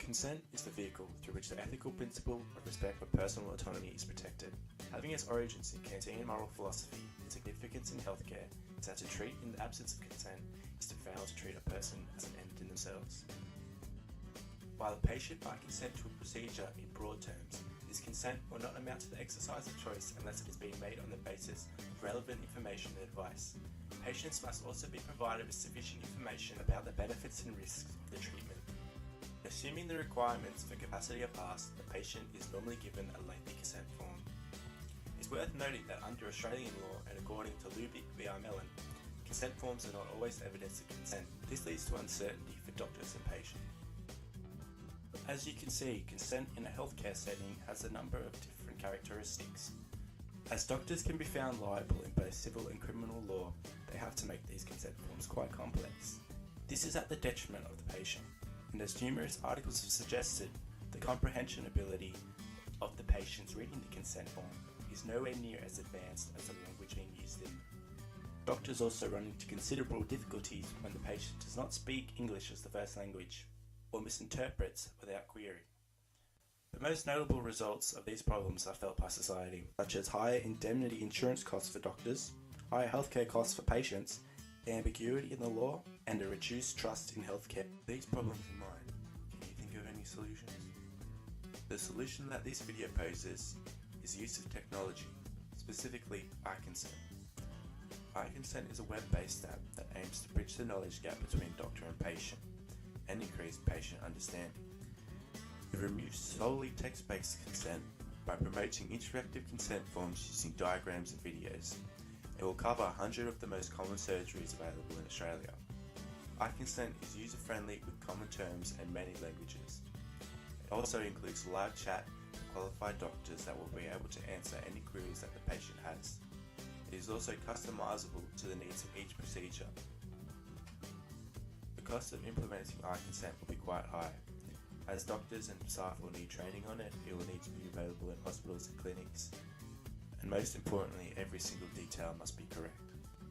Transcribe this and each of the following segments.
Consent is the vehicle through which the ethical principle of respect for personal autonomy is protected. Having its origins in Kantian moral philosophy, its significance in healthcare is that to treat in the absence of consent is to fail to treat a person as an end in themselves. While a patient might consent to a procedure in broad terms, this consent will not amount to the exercise of choice unless it is being made on the basis of relevant information and advice. Patients must also be provided with sufficient information about the benefits and risks of the treatment. Assuming the requirements for capacity are passed, the patient is normally given a lengthy consent form. It's worth noting that under Australian law and according to Lubick v. Mellon, consent forms are not always evidence of consent. This leads to uncertainty for doctors and patients. As you can see, consent in a healthcare setting has a number of different characteristics. As doctors can be found liable in both civil and criminal law, they have to make these consent forms quite complex. This is at the detriment of the patient, and as numerous articles have suggested, the comprehension ability of the patients reading the consent form is nowhere near as advanced as the language being used in. Doctors also run into considerable difficulties when the patient does not speak English as the first language, or misinterprets without query. The most notable results of these problems are felt by society, such as higher indemnity insurance costs for doctors, higher healthcare costs for patients, ambiguity in the law, and a reduced trust in healthcare. With these problems in mind, can you think of any solutions? The solution that this video poses is use of technology, specifically iConsent. iConsent is a web-based app that aims to bridge the knowledge gap between doctor and patient and increase patient understanding. It removes solely text-based consent by promoting interactive consent forms using diagrams and videos. It will cover 100 of the most common surgeries available in Australia. iConsent is user-friendly with common terms and many languages. It also includes live chat with qualified doctors that will be able to answer any queries that the patient has. It is also customizable to the needs of each procedure. The cost of implementing iConsent will be quite high. As doctors and staff will need training on it, it will need to be available in hospitals and clinics. And most importantly, every single detail must be correct.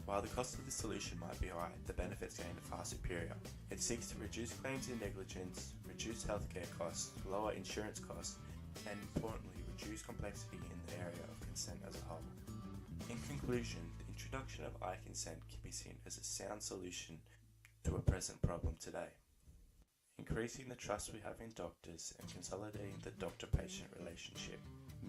While the cost of this solution might be high, the benefits gained are far superior. It seeks to reduce claims in negligence, reduce healthcare costs, lower insurance costs, and importantly, reduce complexity in the area of consent as a whole. In conclusion, the introduction of iConsent can be seen as a sound solution to a present problem today. Increasing the trust we have in doctors and consolidating the doctor-patient relationship.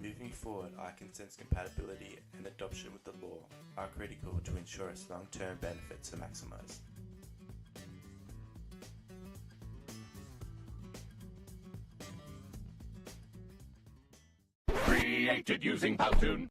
Moving forward, iConsent's compatibility and adoption with the law are critical to ensure its long-term benefits are maximised. Created using Powtoon.